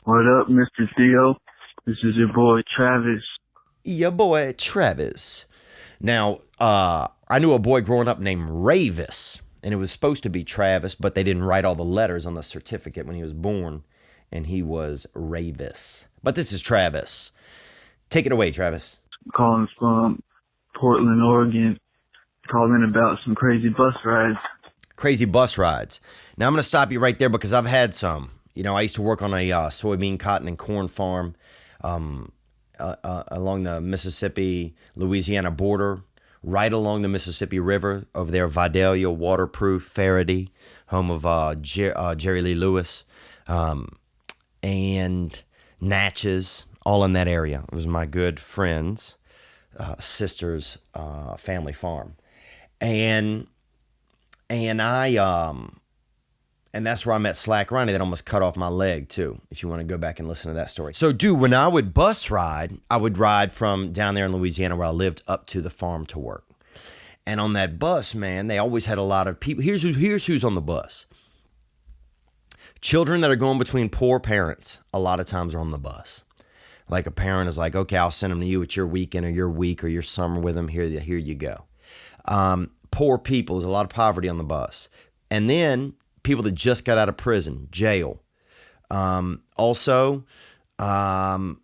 What up, Mr. Theo? This is your boy Travis. Your boy Travis. Now, I knew a boy growing up named Ravis, and it was supposed to be Travis, but they didn't write all the letters on the certificate when he was born, and he was Ravis. But this is Travis. Take it away, Travis. Calling from Portland, Oregon. Calling about some crazy bus rides. Crazy bus rides. Now, I'm going to stop you right there because I've had some. You know, I used to work on a soybean, cotton, and corn farm along the Mississippi-Louisiana border, right along the Mississippi River over there, Vidalia, Waterproof, Faraday, home of Jerry Lee Lewis, and Natchez, all in that area. It was my good friend's sister's family farm. And that's where I met Slack Ronnie that almost cut off my leg too, if you want to go back and listen to that story. So dude, when I would bus ride, I would ride from down there in Louisiana where I lived up to the farm to work. And on that bus, man, they always had a lot of people. Here's who's on the bus. Children that are going between poor parents a lot of times are on the bus. Like a parent is like, okay, I'll send them to you. It's your weekend or your week or your summer with them. Here you go. Poor people, there's a lot of poverty on the bus. And then people that just got out of prison, jail. Also, a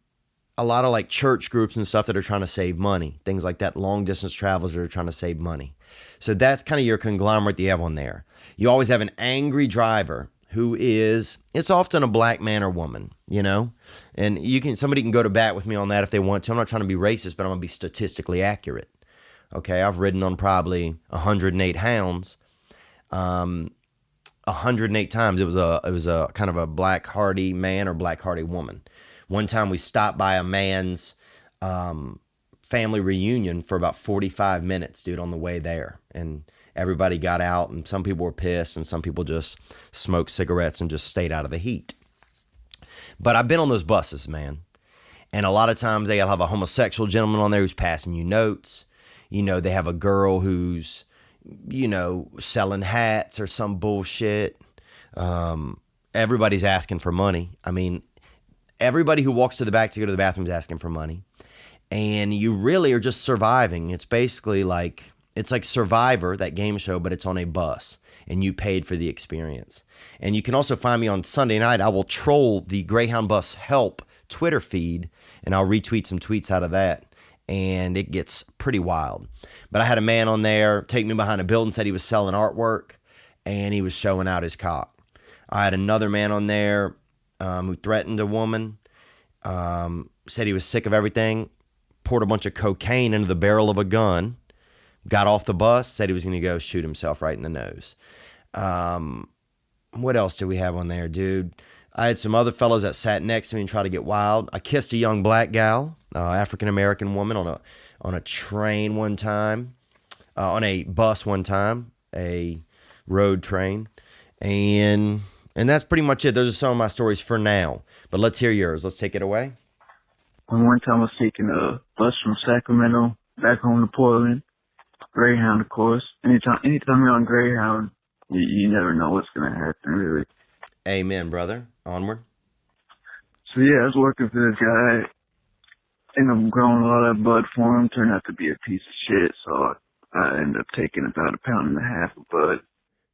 lot of like church groups and stuff that are trying to save money, things like that, long distance travelers that are trying to save money. So that's kind of your conglomerate that you have on there. You always have an angry driver who is, it's often a black man or woman, you know, and somebody can go to bat with me on that if they want to. I'm not trying to be racist, but I'm gonna be statistically accurate. Okay, I've ridden on probably 108 hounds. 108 times it was a kind of a black hardy man or black hardy woman. One time we stopped by a man's family reunion for about 45 minutes, dude, on the way there. And everybody got out and some people were pissed and some people just smoked cigarettes and just stayed out of the heat. But I've been on those buses, man. And a lot of times they'll have a homosexual gentleman on there who's passing you notes. You know, they have a girl who's, you know, selling hats or some bullshit. Everybody's asking for money. I mean, everybody who walks to the back to go to the bathroom is asking for money. And you really are just surviving. It's basically like, it's like Survivor, that game show, but it's on a bus. And you paid for the experience. And you can also find me on Sunday night. I will troll the Greyhound Bus Help Twitter feed, and I'll retweet some tweets out of that. And it gets pretty wild. But I had a man on there take me behind a building, said he was selling artwork, and he was showing out his cock. I had another man on there who threatened a woman, said he was sick of everything, poured a bunch of cocaine into the barrel of a gun, got off the bus, said he was going to go shoot himself right in the nose. What else do we have on there, dude? I had some other fellows that sat next to me and tried to get wild. I kissed a young black gal, African-American woman on a train one time, on a bus one time, a road train. And that's pretty much it. Those are some of my stories for now. But let's hear yours. Let's take it away. One time I was taking a bus from Sacramento back home to Portland. Greyhound, of course. Anytime you're on Greyhound, you never know what's going to happen, really. Amen, brother. Onward. So yeah, I was working for this guy. Ended up growing a lot of bud for him. Turned out to be a piece of shit, so I ended up taking about 1.5 pounds of bud.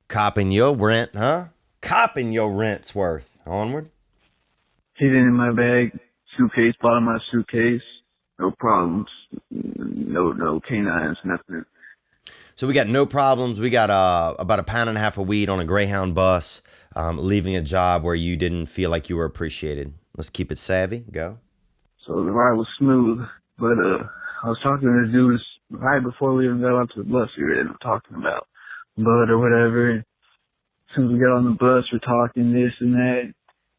Copping your rent, huh? Copping your rent's worth. Onward. Hid it in my bag, suitcase, bottom of my suitcase. No problems. No canines, nothing. So we got no problems. We got about 1.5 pounds of weed on a Greyhound bus, leaving a job where you didn't feel like you were appreciated. Let's keep it savvy. Go. So the ride was smooth, but I was talking to this dude right before we even got onto the bus. We were talking about bud or whatever. And as soon as we got on the bus, we're talking this and that.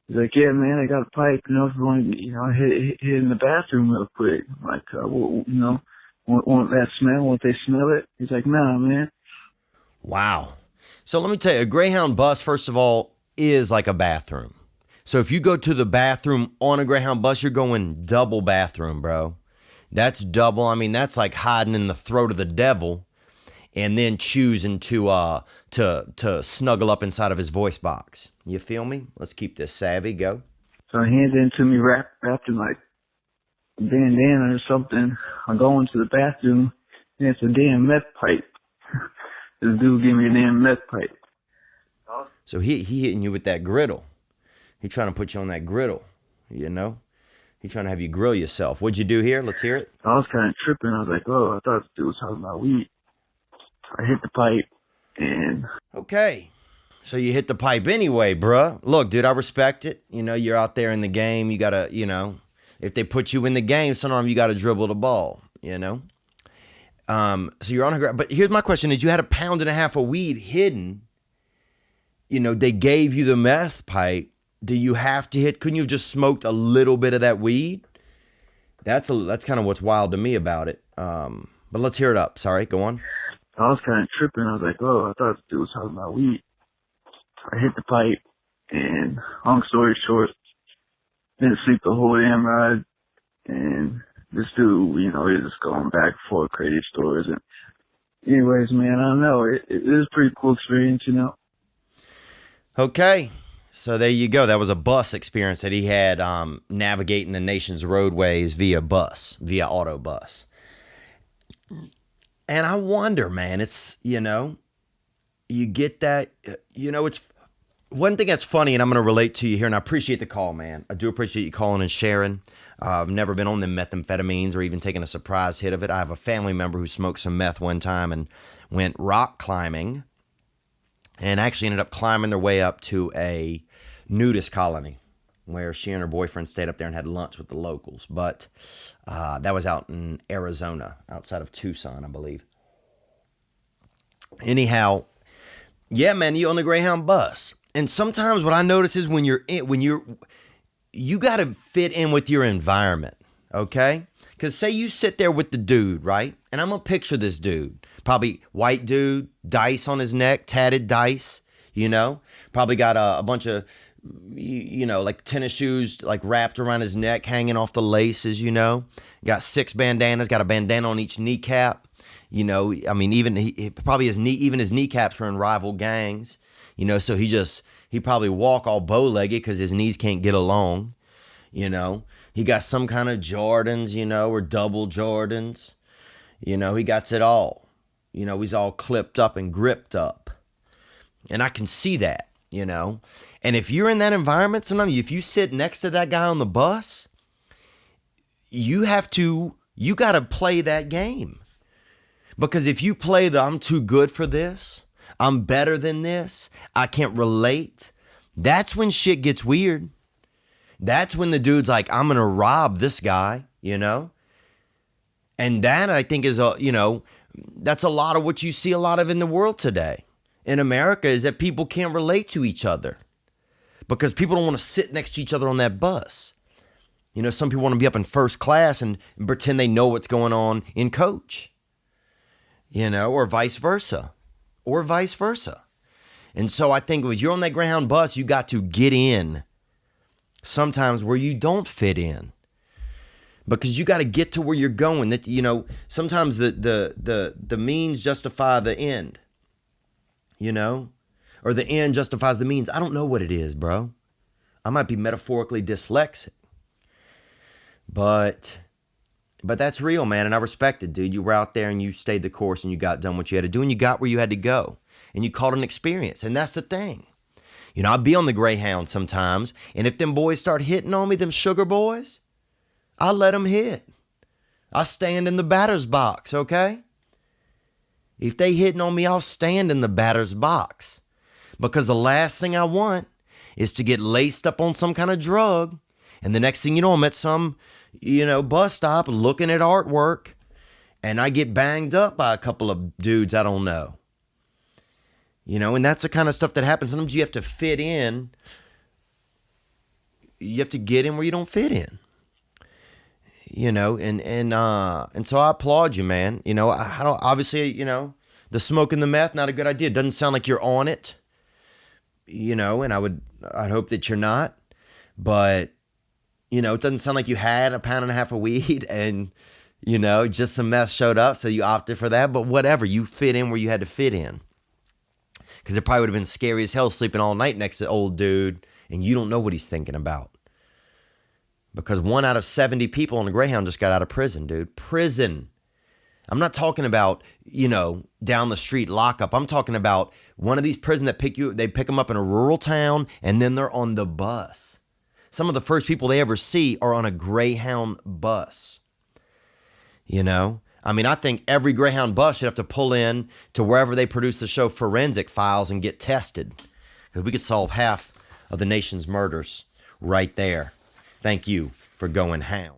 He's like, yeah, man, I got a pipe, you know, if you want to, you know, hit in the bathroom real quick. I'm like, well, you know, want that smell? Won't they smell it? He's like, nah, man. Wow. So let me tell you, a Greyhound bus, first of all, is like a bathroom. So if you go to the bathroom on a Greyhound bus, you're going double bathroom, bro. That's double. I mean, that's like hiding in the throat of the devil and then choosing to snuggle up inside of his voice box. You feel me? Let's keep this savvy. Go. So he handed it to me wrapped in like a bandana or something. I go into the bathroom and it's a damn meth pipe. This dude gave me a damn meth pipe. So he hitting you with that griddle. He trying to put you on that griddle, you know? He trying to have you grill yourself. What'd you do here? Let's hear it. I was kind of tripping. I was like, oh, I thought this dude was talking about weed. I hit the pipe and... Okay. So you hit the pipe anyway, bruh. Look, dude, I respect it. You know, you're out there in the game. You got to, you know, if they put you in the game, sometimes you got to dribble the ball, you know? So you're on a... But here's my question is, you had 1.5 pounds of weed hidden. You know, they gave you the meth pipe. Do you have to hit? Couldn't you have just smoked a little bit of that weed? That's kind of what's wild to me about it. But let's hear it up. Sorry, go on. I was kind of tripping. I was like, oh, I thought this dude was talking about weed. I hit the pipe, and long story short, didn't sleep the whole damn ride. And this dude, you know, he was just going back and forth, crazy stories. And anyways, man, I don't know. It was a pretty cool experience, you know. Okay. So there you go. That was a bus experience that he had navigating the nation's roadways via auto bus. And I wonder, man, it's, you know, you get that, you know, it's one thing that's funny, and I'm going to relate to you here, and I appreciate the call, man. I do appreciate you calling and sharing. I've never been on the methamphetamines or even taken a surprise hit of it. I have a family member who smoked some meth one time and went rock climbing and actually ended up climbing their way up to a nudist colony where she and her boyfriend stayed up there and had lunch with the locals. But that was out in Arizona, outside of Tucson, I believe. Anyhow, yeah, man, you on the Greyhound bus. And sometimes what I notice is you got to fit in with your environment, okay? Because say you sit there with the dude, right? And I'm going to picture this dude. Probably white dude, dice on his neck, tatted dice, you know? Probably got a bunch of, you know, like tennis shoes, like wrapped around his neck, hanging off the laces, you know? Got 6 bandanas, got a bandana on each kneecap. You know, I mean, even his kneecaps are in rival gangs, you know, so he probably walk all bow-legged because his knees can't get along, you know. He got some kind of Jordans, you know, or double Jordans. You know, he got it all. You know, he's all clipped up and gripped up. And I can see that, you know. And if you're in that environment, sometimes if you sit next to that guy on the bus, you got to play that game. Because if you play I'm too good for this, I'm better than this, I can't relate, that's when shit gets weird. That's when the dude's like, I'm going to rob this guy, you know? And that, I think, is, you know, that's a lot of what you see a lot of in the world today. In America, is that people can't relate to each other. Because people don't want to sit next to each other on that bus. You know, some people want to be up in first class and pretend they know what's going on in coach. You know, or vice versa. And so I think if you're on that Greyhound bus, you got to get in sometimes where you don't fit in. Because you got to get to where you're going. That, you know, sometimes the means justify the end. You know? Or the end justifies the means. I don't know what it is, bro. I might be metaphorically dyslexic. But that's real, man, and I respect it, dude. You were out there and you stayed the course and you got done what you had to do and you got where you had to go. And you caught an experience, and that's the thing. You know, I'll be on the Greyhound sometimes, and if them boys start hitting on me, them sugar boys, I'll let them hit. I'll stand in the batter's box, okay? If they hitting on me, I'll stand in the batter's box. Because the last thing I want is to get laced up on some kind of drug, and the next thing you know, I'm at some, you know, bus stop looking at artwork, and I get banged up by a couple of dudes I don't know. You know, and that's the kind of stuff that happens. Sometimes you have to fit in. You have to get in where you don't fit in. You know, and so I applaud you, man. You know, I don't, obviously, you know, the smoke and the meth, not a good idea. It doesn't sound like you're on it. You know, and I'd hope that you're not. But, you know, it doesn't sound like you had 1.5 pounds of weed and, you know, just some meth showed up, so you opted for that. But whatever, you fit in where you had to fit in. Because it probably would have been scary as hell sleeping all night next to old dude, and you don't know what he's thinking about. Because 1 out of 70 people on the Greyhound just got out of prison, dude. Prison. I'm not talking about, down the street lockup. I'm talking about one of these prisons that they pick them up in a rural town, and then they're on the bus. Some of the first people they ever see are on a Greyhound bus. I think every Greyhound bus should have to pull in to wherever they produce the show Forensic Files and get tested. Because we could solve half of the nation's murders right there. Thank you for going hound.